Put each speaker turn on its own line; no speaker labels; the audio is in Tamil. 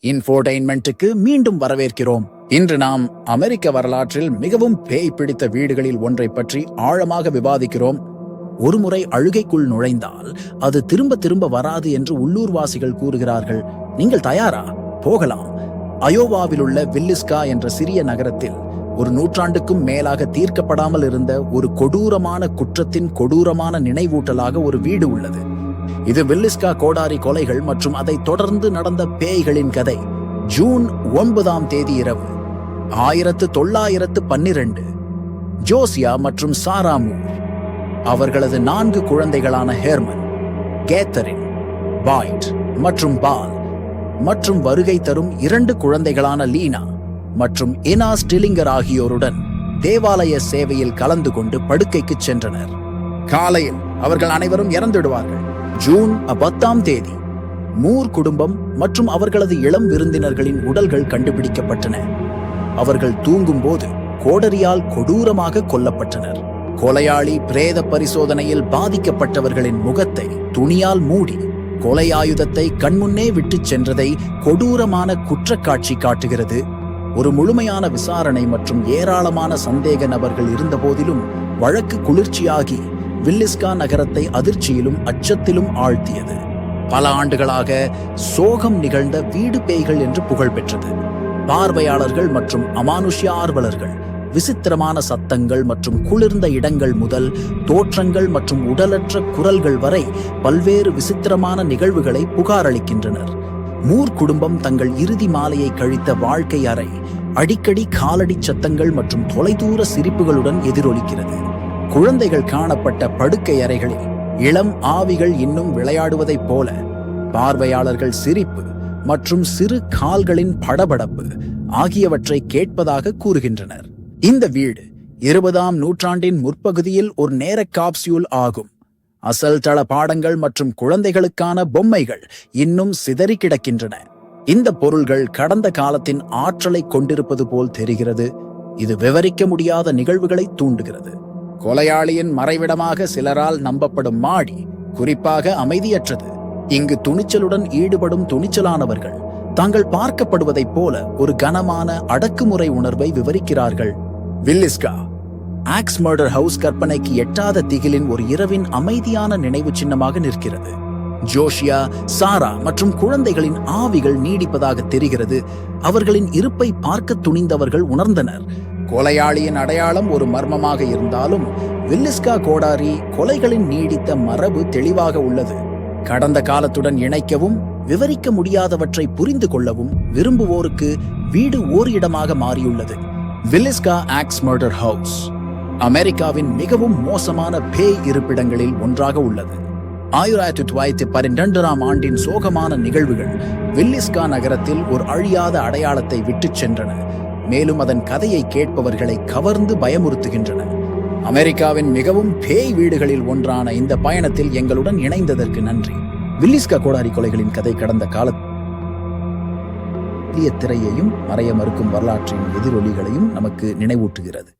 இன்ஃபோடெயின்மெண்ட்டுக்கு மீண்டும் வரவேற்கிறோம். இன்று நாம் அமெரிக்க வரலாற்றில் மிகவும் பேய் பிடித்த வீடுகளில் ஒன்றை பற்றி ஆழமாக விவாதிக்கிறோம். ஒருமுறை அழுகைக்குள் நுழைந்தால் அது திரும்ப திரும்ப வராது என்று உள்ளூர்வாசிகள் கூறுகிறார்கள். நீங்கள் தயாரா? போகலாம். அயோவாவில் உள்ள வில்லிஸ்கா என்ற சிறிய நகரத்தில் ஒரு நூற்றாண்டுக்கும் மேலாக தீர்க்கப்படாமல் இருந்த ஒரு கொடூரமான குற்றத்தின் கொடூரமான நினைவூட்டலாக ஒரு வீடு உள்ளது. இது வில்லிஸ்கா கோடாரி கொலைகள் மற்றும் அதை தொடர்ந்து நடந்த பேய்களின் கதை. ஜூன் 9 இரவு 1912 ஜோசியா மற்றும் சாரா மூர் அவர்களது 4 குழந்தைகளான ஹெர்மன், கேத்தரின், பாய்ட் மற்றும் பால் மற்றும் வருகை தரும் 2 குழந்தைகளான லீனா மற்றும் எனா ஸ்டிலிங்கர் ஆகியோருடன் தேவாலய சேவையில் கலந்து கொண்டு படுக்கைக்கு சென்றனர். காலையில் அவர்கள் அனைவரும் இறந்துடுவார்கள். ஜூன் 10 மூர் குடும்பம் மற்றும் அவர்களது இளம் விருந்தினர்களின் உடல்கள் கண்டுபிடிக்கப்பட்டன. அவர்கள் தூங்கும் போது கோடரியால் கொடூரமாக கொல்லப்பட்டனர். கொலையாளி பிரேத பரிசோதனையில் பாதிக்கப்பட்டவர்களின் முகத்தை துணியால் மூடி கொலை ஆயுதத்தை கண்முன்னே விட்டுச் சென்றதை கொடூரமான குற்றக்காட்சி காட்டுகிறது. ஒரு முழுமையான விசாரணை மற்றும் ஏராளமான சந்தேக நபர்கள் இருந்த போதிலும் வழக்கு குளிர்ச்சியாகி வில்லிஸ்கா நகரத்தை அதிர்ச்சியிலும் அச்சத்திலும் ஆழ்த்தியது. பல ஆண்டுகளாக சோகம் நிகழ்ந்த வீடு பேய்கள் என்று புகழ் பெற்றது. பார்வையாளர்கள் மற்றும் அமானுஷ்ய ஆர்வலர்கள் விசித்திரமான சத்தங்கள் மற்றும் குளிர்ந்த இடங்கள் முதல் தோற்றங்கள் மற்றும் உடலற்ற குரல்கள் வரை பல்வேறு விசித்திரமான நிகழ்வுகளை புகாரளிக்கின்றனர். மூர் குடும்பம் தங்கள் இறுதி மாலையை கழித்த வாழ்க்கை அறை அடிக்கடி காலடி சத்தங்கள் மற்றும் தொலைதூர சிரிப்புகளுடன் எதிரொலிக்கிறது. குழந்தைகள் காணப்பட்ட படுக்கை அறைகளில் இளம் ஆவிகள் இன்னும் விளையாடுவதைப் போல பார்வையாளர்கள் சிரிப்பு மற்றும் சிறு கால்களின் படபடப்பு ஆகியவற்றை கேட்பதாக கூறுகின்றனர். இந்த வீடு 20ஆம் நூற்றாண்டின் முற்பகுதியில் ஒரு நேர காப்சியூல் ஆகும். அசல் தள பாடங்கள் மற்றும் குழந்தைகளுக்கான பொம்மைகள் இன்னும் சிதறி கிடக்கின்றன. இந்த பொருள்கள் கடந்த காலத்தின் ஆற்றலை கொண்டிருப்பது போல் தெரிகிறது. இது விவரிக்க முடியாத நிகழ்வுகளை தூண்டுகிறது. கொலையாளியின் மறைவிடமாக சிலரால் நம்பப்படும் மாடி குறிப்பாக அமைதியற்றது. இங்கு துணிச்சலுடன் ஈடுபடும் துணிச்சலானவர்கள் தாங்கள் பார்க்கப்படுவதைப் போல ஒரு கனமான அடக்குமுறை உணர்வை விவரிக்கிறார்கள். வில்லிஸ்கா ஆக்ஸ் மர்டர் ஹவுஸ் கற்பனைக்கு எட்டாத திகிலின் ஒரு இரவின் அமைதியான நினைவு சின்னமாக நிற்கிறது. ஜோஷியா, சாரா மற்றும் குழந்தைகளின் ஆவிகள் நீடிப்பதாக தெரிகிறது. அவர்களின் இருப்பை பார்க்க துணிந்தவர்கள் உணர்ந்தனர். கொலையாளியின் அடையாளம் ஒரு மர்மமாக இருந்தாலும் வில்லிஸ்கா கோடாரி கொலைகளின் நீடித்த மரபு தெளிவாக உள்ளது. கடந்த காலத்துடன் இணைக்கவும் விவரிக்க முடியாதவற்றை புரிந்து கொள்ளவும் விரும்புவோருக்கு வீடு ஓர் இடமாக மாறியுள்ளது. வில்லிஸ்கா ஆக்ஸ் மர்டர் ஹவுஸ் அமெரிக்காவின் மிகவும் மோசமான பேய் இருப்பிடங்களில் ஒன்றாக உள்ளது. 1912ஆம் ஆண்டின் சோகமான நிகழ்வுகள் வில்லிஸ்கா நகரத்தில் ஒரு அழியாத அடையாளத்தை விட்டுச் சென்றன, மேலும் அதன் கதையை கேட்பவர்களை கவர்ந்து பயமுறுத்துகின்றன. அமெரிக்காவின் மிகவும் பேய் வீடுகளில் ஒன்றான இந்த பயணத்தில் எங்களுடன் இணைந்ததற்கு நன்றி. வில்லிஸ்கா கோடாரி கொலைகளின் கதை கடந்த காலத்திய திரையையும் மறைய மறுக்கும் வரலாற்றின் எதிரொலிகளையும் நமக்கு நினைவூட்டுகிறது.